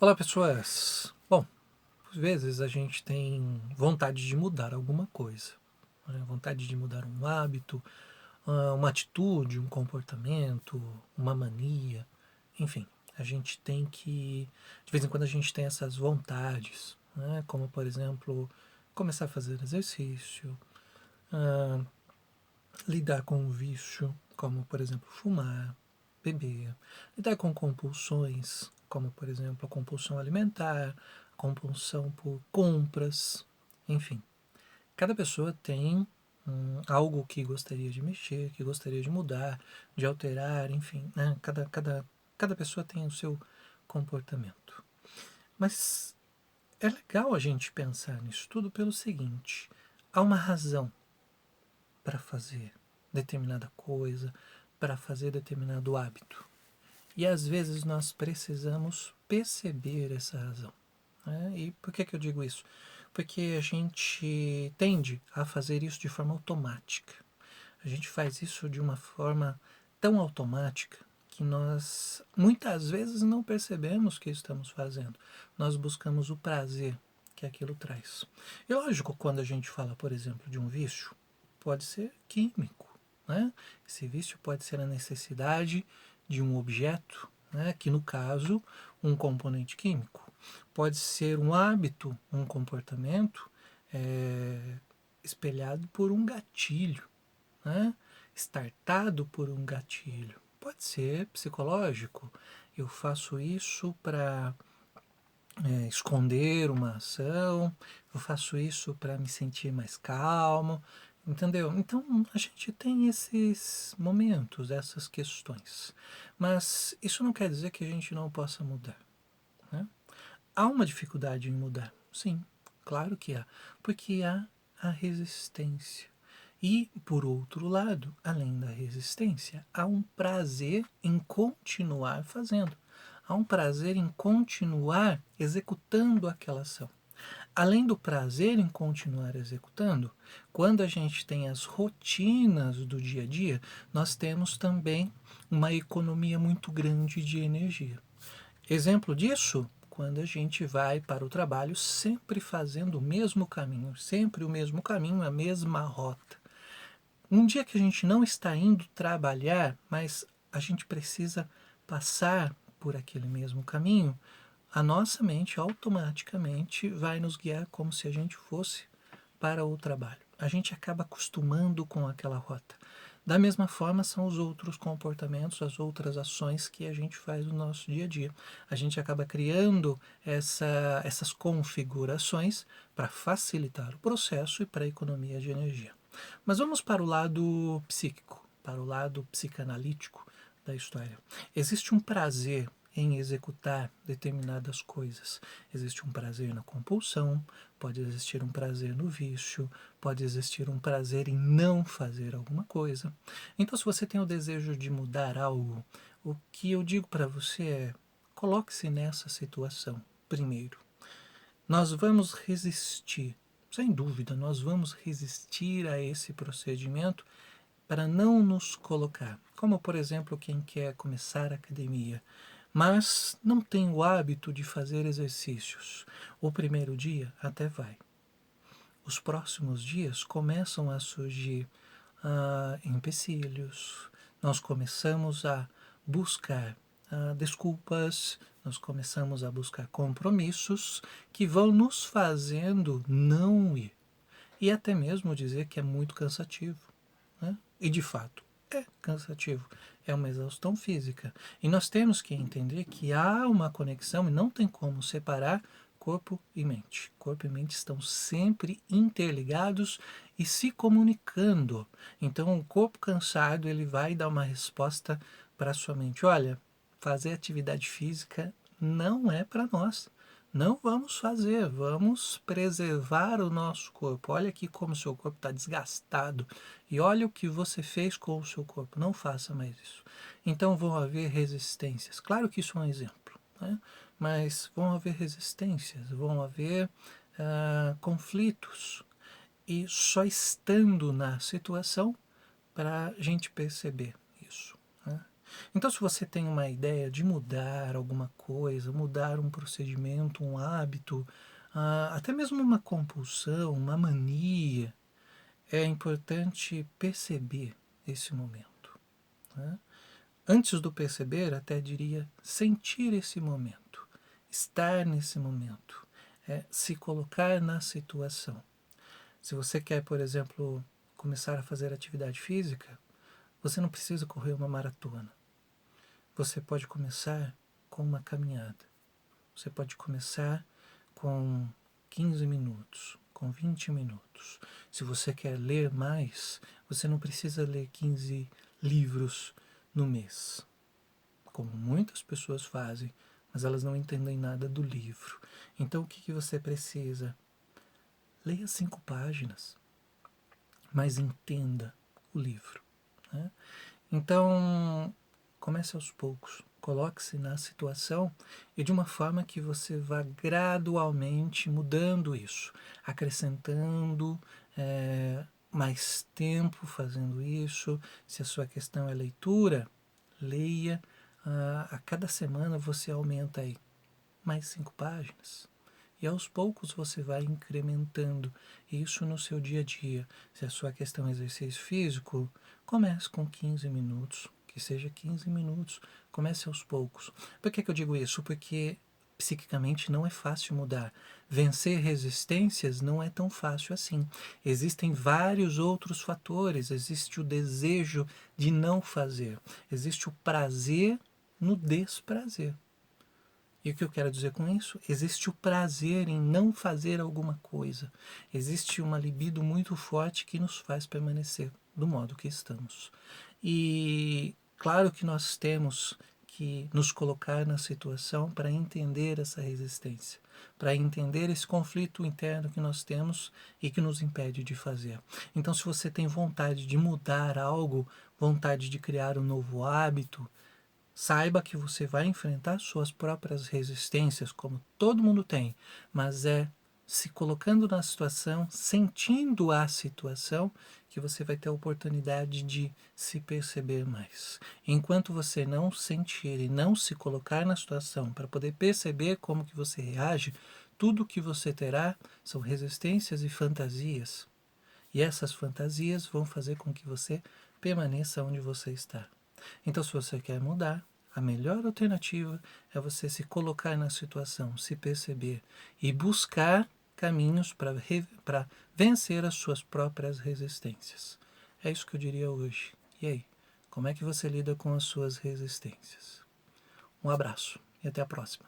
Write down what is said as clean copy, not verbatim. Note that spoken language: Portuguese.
Olá, pessoas! Bom, às vezes a gente tem vontade de mudar alguma coisa, né? Vontade de mudar um hábito, uma atitude, um comportamento, uma mania, enfim. A gente tem que, de vez em quando a gente tem essas vontades, né? Como, por exemplo, começar a fazer exercício, ah, lidar com o vício, como, por exemplo, fumar, beber, lidar com compulsões, como, por exemplo, a compulsão alimentar, a compulsão por compras, enfim. Cada pessoa tem algo que gostaria de mexer, que gostaria de mudar, de alterar, enfim, né? Cada pessoa tem o seu comportamento. Mas é legal a gente pensar nisso tudo pelo seguinte: há uma razão para fazer determinada coisa, para fazer determinado hábito. E às vezes nós precisamos perceber essa razão, né? E por que eu digo isso? Porque a gente tende a fazer isso de forma automática. A gente faz isso de uma forma tão automática que nós muitas vezes não percebemos que estamos fazendo. Nós buscamos o prazer que aquilo traz. E lógico, quando a gente fala, por exemplo, de um vício, pode ser químico, né? Esse vício pode ser a necessidade de um objeto, né? Que no caso, um componente químico. Pode ser um hábito, um comportamento espelhado por um gatilho, né? Startado por um gatilho. Pode ser psicológico. Eu faço isso para esconder uma ação, eu faço isso para me sentir mais calmo, entendeu? Então a gente tem esses momentos, essas questões. Mas isso não quer dizer que a gente não possa mudar, né? Há uma dificuldade em mudar, sim, claro que há, porque há a resistência. E, por outro lado, além da resistência, há um prazer em continuar fazendo. Há um prazer em continuar executando aquela ação. Além do prazer em continuar executando, quando a gente tem as rotinas do dia a dia, nós temos também uma economia muito grande de energia. Exemplo disso, quando a gente vai para o trabalho sempre fazendo o mesmo caminho, sempre o mesmo caminho, a mesma rota. Um dia que a gente não está indo trabalhar, mas a gente precisa passar por aquele mesmo caminho, a nossa mente automaticamente vai nos guiar como se a gente fosse para o trabalho. A gente acaba acostumando com aquela rota. Da mesma forma são os outros comportamentos, as outras ações que a gente faz no nosso dia a dia. A gente acaba criando essas configurações para facilitar o processo e para a economia de energia. Mas vamos para o lado psíquico, para o lado psicanalítico da história. Existe um prazer em executar determinadas coisas. Existe um prazer na compulsão, pode existir um prazer no vício, pode existir um prazer em não fazer alguma coisa. Então, se você tem o desejo de mudar algo, o que eu digo para você é: coloque-se nessa situação primeiro. Nós vamos resistir, sem dúvida, nós vamos resistir a esse procedimento para não nos colocar. Como, por exemplo, quem quer começar a academia, mas não tem o hábito de fazer exercícios. O primeiro dia até vai. Os próximos dias começam a surgir empecilhos, nós começamos a buscar desculpas, nós começamos a buscar compromissos que vão nos fazendo não ir. E até mesmo dizer que é muito cansativo, né? E de fato é cansativo, é uma exaustão física. E nós temos que entender que há uma conexão e não tem como separar corpo e mente. Corpo e mente estão sempre interligados e se comunicando. Então, o corpo cansado ele vai dar uma resposta para a sua mente: olha, fazer atividade física não é para nós. Não vamos fazer, vamos preservar o nosso corpo. Olha aqui como o seu corpo está desgastado e olha o que você fez com o seu corpo. Não faça mais isso. Então vão haver resistências. Claro que isso é um exemplo, né? Mas vão haver resistências, vão haver conflitos. E só estando na situação para a gente perceber isso, né? Então, se você tem uma ideia de mudar alguma coisa, mudar um procedimento, um hábito, até mesmo uma compulsão, uma mania, é importante perceber esse momento, né? Antes do perceber, até diria sentir esse momento, estar nesse momento, se colocar na situação. Se você quer, por exemplo, começar a fazer atividade física, você não precisa correr uma maratona. Você pode começar com uma caminhada. Você pode começar com 15 minutos, com 20 minutos. Se você quer ler mais, você não precisa ler 15 livros no mês, como muitas pessoas fazem, mas elas não entendem nada do livro. Então o que você precisa? Leia 5 páginas, mas entenda o livro, né? Então, comece aos poucos, coloque-se na situação e de uma forma que você vá gradualmente mudando isso, acrescentando mais tempo fazendo isso. Se a sua questão é leitura, leia. A cada semana você aumenta aí mais 5 páginas. E aos poucos você vai incrementando isso no seu dia a dia. Se a sua questão é exercício físico, comece com 15 minutos, que seja 15 minutos, comece aos poucos. Por que eu digo isso? Porque psiquicamente não é fácil mudar. Vencer resistências não é tão fácil assim. Existem vários outros fatores. Existe o desejo de não fazer. Existe o prazer no desprazer. E o que eu quero dizer com isso? Existe o prazer em não fazer alguma coisa. Existe uma libido muito forte que nos faz permanecer do modo que estamos. E claro que nós temos que nos colocar na situação para entender essa resistência, para entender esse conflito interno que nós temos e que nos impede de fazer. Então, se você tem vontade de mudar algo, vontade de criar um novo hábito, saiba que você vai enfrentar suas próprias resistências, como todo mundo tem, mas é se colocando na situação, sentindo a situação, que você vai ter a oportunidade de se perceber mais. Enquanto você não sentir e não se colocar na situação para poder perceber como que você reage, tudo que você terá são resistências e fantasias. E essas fantasias vão fazer com que você permaneça onde você está. Então, se você quer mudar, a melhor alternativa é você se colocar na situação, se perceber e buscar caminhos para vencer as suas próprias resistências. É isso que eu diria hoje. E aí, como é que você lida com as suas resistências? Um abraço e até a próxima.